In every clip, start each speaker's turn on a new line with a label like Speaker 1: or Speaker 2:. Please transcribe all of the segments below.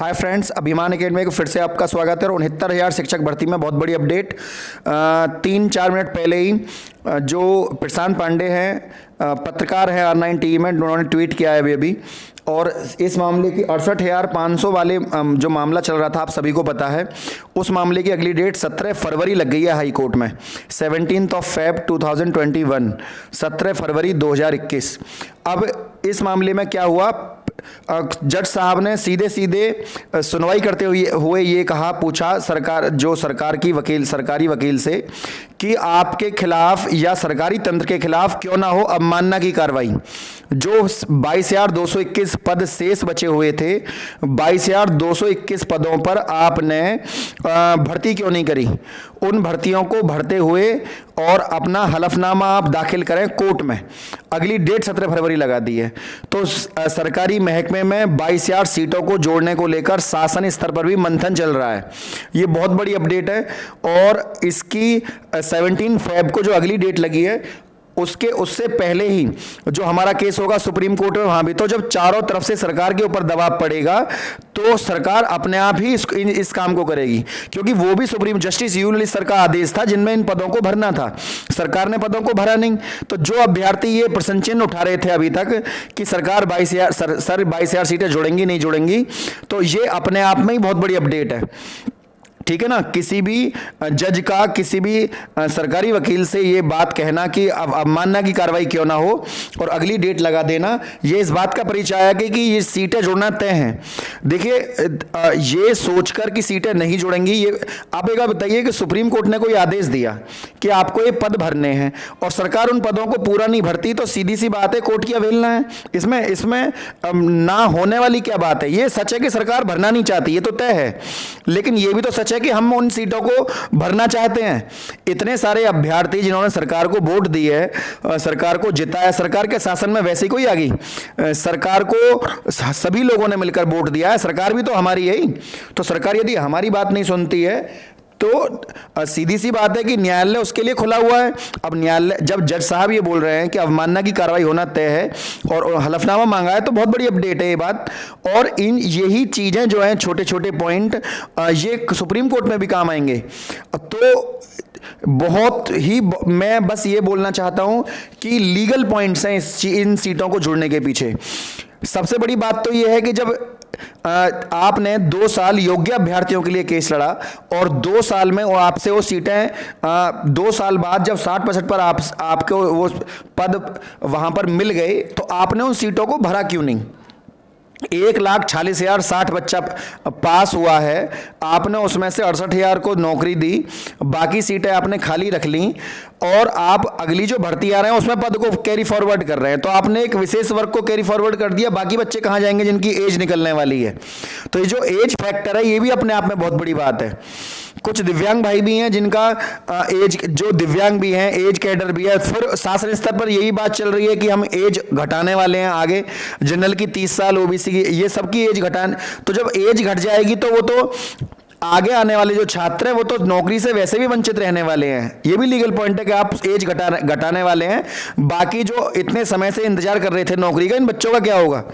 Speaker 1: Hi friends, अभिमान academy को फिर से आपका स्वागत है। और 69,000 शिक्षक भर्ती में बहुत बड़ी अपडेट 3-4 मिनट पहले ही जो प्रशांत पांडे हैं, पत्रकार हैं R9 टीवी में, उन्होंने ट्वीट किया है अभी और इस मामले की 68,500 वाले जो मामला चल रहा था, आप सभी को पता है, उस मामले की अगली डेट 17 फरवरी लग गई है हाई कोर्ट में। 17 Feb 2021, 17 फरवरी 2021। अब इस मामले में क्या हुआ, जज साहब ने सीधे सीधे सुनवाई करते हुए ये पूछा सरकारी वकील से कि आपके खिलाफ या सरकारी तंत्र के खिलाफ क्यों ना हो अवमानना की कार्रवाई। जो 22,221 पद शेष बचे हुए थे, 22,221 पदों पर आपने भर्ती क्यों नहीं करी। उन भर्तियों को भरते हुए और अपना हलफनामा आप दाखिल करें कोर्ट में। अगली डेट 17 फरवरी लगा दी है। तो सरकारी महकमे में 22,000 सीटों को जोड़ने को लेकर शासन स्तर पर भी मंथन चल रहा है। ये बहुत बड़ी अपडेट है और इसकी 17 फेब को जो अगली डेट लगी है, उससे पहले ही जो हमारा केस होगा सुप्रीम कोर्ट में, वहां भी तो जब चारों तरफ से सरकार के ऊपर दबाव पड़ेगा तो सरकार अपने आप ही इस काम को करेगी, क्योंकि वो भी supreme justice U Lalit sir का आदेश था जिनमें इन पदों को भरना था। सरकार ने पदों को भरा नहीं। तो जो अभ्यर्थी ये प्रश्न चिन्ह उठा रहे थे अभी तक कि सरकार 22,000 सीटें जोड़ेंगी नहीं जोड़ेंगी, तो ये अपने आप में ही बहुत बड़ी अपडेट है। ठीक है ना। किसी भी जज का किसी भी सरकारी वकील से ये बात कहना कि अवमानना की कार्रवाई क्यों ना हो और अगली डेट लगा देना, ये इस बात का परिचय है कि ये सीटें जोड़ना तय हैं। देखिए, ये सोचकर कि सीटें नहीं जोड़ेंगी, ये आप एक बार बताइए कि सुप्रीम कोर्ट ने कोई आदेश दिया कि आपको ये पद भरने हैं और सरकार उन पदों को पूरा नहीं भरती, तो सीधी सी बात है कोर्ट की अवहेलना है। इसमें ना होने वाली क्या बात है। ये सच है कि सरकार भरना नहीं चाहती, ये तो तय है, लेकिन ये भी तो सच है कि हम उन सीटों को भरना चाहते हैं। इतने सारे अभ्यर्थी जिन्होंने सरकार को वोट दी है, सरकार को जिताया, सरकार के शासन में वैसे ही कोई आ गई, सरकार को सभी लोगों ने मिलकर वोट दिया है, सरकार भी तो हमारी है ही। तो सरकार यदि हमारी बात नहीं सुनती है तो सीधी सी बात है कि न्यायालय उसके लिए खुला हुआ है। अब न्यायालय, जब जज साहब ये बोल रहे हैं कि अवमानना की कार्रवाई होना तय है और हलफनामा मांगा है, तो बहुत बड़ी अपडेट है ये बात। और यही चीजें जो हैं, छोटे छोटे पॉइंट, ये सुप्रीम कोर्ट में भी काम आएंगे। तो बहुत ही मैं बस ये बोलना चाहता हूं कि लीगल पॉइंट्स हैं इन सीटों को जुड़ने के पीछे। सबसे बड़ी बात तो यह है कि जब आपने 2 साल योग्य अभ्यर्थियों के लिए केस लड़ा और 2 साल में आपसे वो सीटें 2 साल बाद जब 60-65 पर आपको वो पद वहां पर मिल गए, तो आपने उन सीटों को भरा क्यों नहीं। 1,46,060 बच्चा पास हुआ है, आपने उसमें से 68,000 को नौकरी दी, बाकी सीटें आपने खाली रख ली और आप अगली जो भर्ती आ रहे हैं उसमें पद को कैरी फॉरवर्ड कर रहे हैं। तो आपने एक विशेष वर्ग को कैरी फॉरवर्ड कर दिया, बाकी बच्चे कहां जाएंगे जिनकी एज निकलने वाली है। तो ये जो एज फैक्टर है, ये भी अपने आप में बहुत बड़ी बात है। कुछ दिव्यांग भाई भी हैं जिनका एज, जो दिव्यांग भी हैं, एज कैडर भी है। फिर शासन स्तर पर यही बात चल रही है कि हम एज घटाने वाले हैं आगे, जनरल की 30 साल, ओबीसी की, ये सबकी एज घटाने। तो जब एज घट जाएगी तो वो तो आगे आने वाले जो छात्र हैं वो तो नौकरी से वैसे भी वंचित रहने वाले हैं। ये भी लीगल पॉइंट है कि आप एज घटाने वाले हैं, बाकी जो इतने समय से इंतजार कर रहे थे नौकरी का, इन बच्चों का क्या होगा।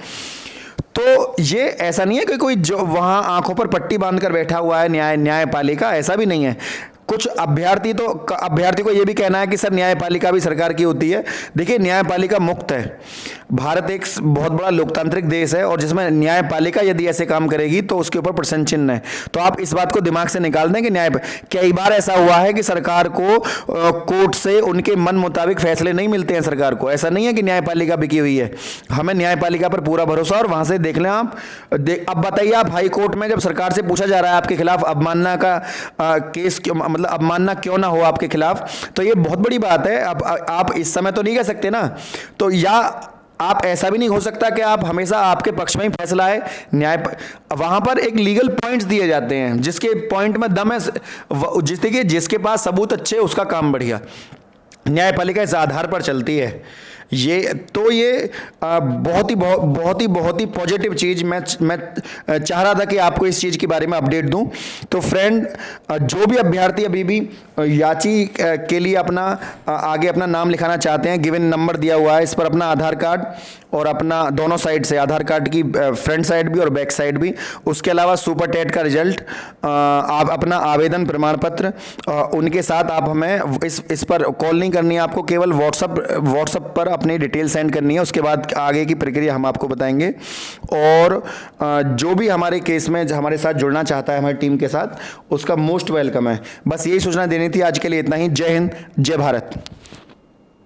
Speaker 1: तो ये ऐसा नहीं है कि कोई जो वहां आंखों पर पट्टी बांधकर बैठा हुआ है न्यायपालिका, ऐसा भी नहीं है। कुछ अभ्यर्थी को यह भी कहना है कि सर न्यायपालिका भी सरकार की होती है। देखिए, न्यायपालिका मुक्त है। भारत एक बहुत बड़ा लोकतांत्रिक देश है और जिसमें न्यायपालिका यदि ऐसे काम करेगी तो उसके ऊपर प्रश्न चिन्ह है। तो आप इस बात को दिमाग से निकाल दें कि कई बार ऐसा हुआ है कि सरकार को कोर्ट से उनके मन मुताबिक फैसले नहीं मिलते हैं सरकार को। ऐसा नहीं है कि न्यायपालिका बिकी हुई है। हमें न्यायपालिका पर पूरा भरोसा, और वहां से देख लें आप। अब बताइए, आप हाई कोर्ट में जब सरकार से पूछा जा रहा है आपके खिलाफ अवमानना का केस, मतलब अवमानना क्यों ना हो आपके खिलाफ, तो ये बहुत बड़ी बात है। अब आप इस समय तो नहीं कह सकते ना। तो या आप ऐसा भी नहीं हो सकता कि आप हमेशा आपके पक्ष में ही फैसला है। वहां पर एक लीगल पॉइंट्स दिए जाते हैं, जिसके पॉइंट में दम है, जिसके पास सबूत अच्छे, उसका काम बढ़िया। न्यायपालिका इस आधार पर चलती है। ये तो ये बहुत ही पॉजिटिव चीज़ मैं चाह रहा था कि आपको इस चीज़ के बारे में अपडेट दूं। तो फ्रेंड, जो भी अभ्यर्थी अभी भी याची के लिए अपना आगे अपना नाम लिखाना चाहते हैं, गिवन नंबर दिया हुआ है, इस पर अपना आधार कार्ड और अपना दोनों साइड से, आधार कार्ड की फ्रंट साइड भी और बैक साइड भी, उसके अलावा सुपर टेट का रिजल्ट, आप अपना आवेदन प्रमाण पत्र, उनके साथ आप हमें इस पर कॉल नहीं करनी है, आपको केवल व्हाट्सएप पर अपनी डिटेल सेंड करनी है। उसके बाद आगे की प्रक्रिया हम आपको बताएंगे। और जो भी हमारे केस में हमारे साथ जुड़ना चाहता है हमारी टीम के साथ, उसका मोस्ट वेलकम है। बस यही सूचना देनी थी। आज के लिए इतना ही। जय हिंद, जय भारत।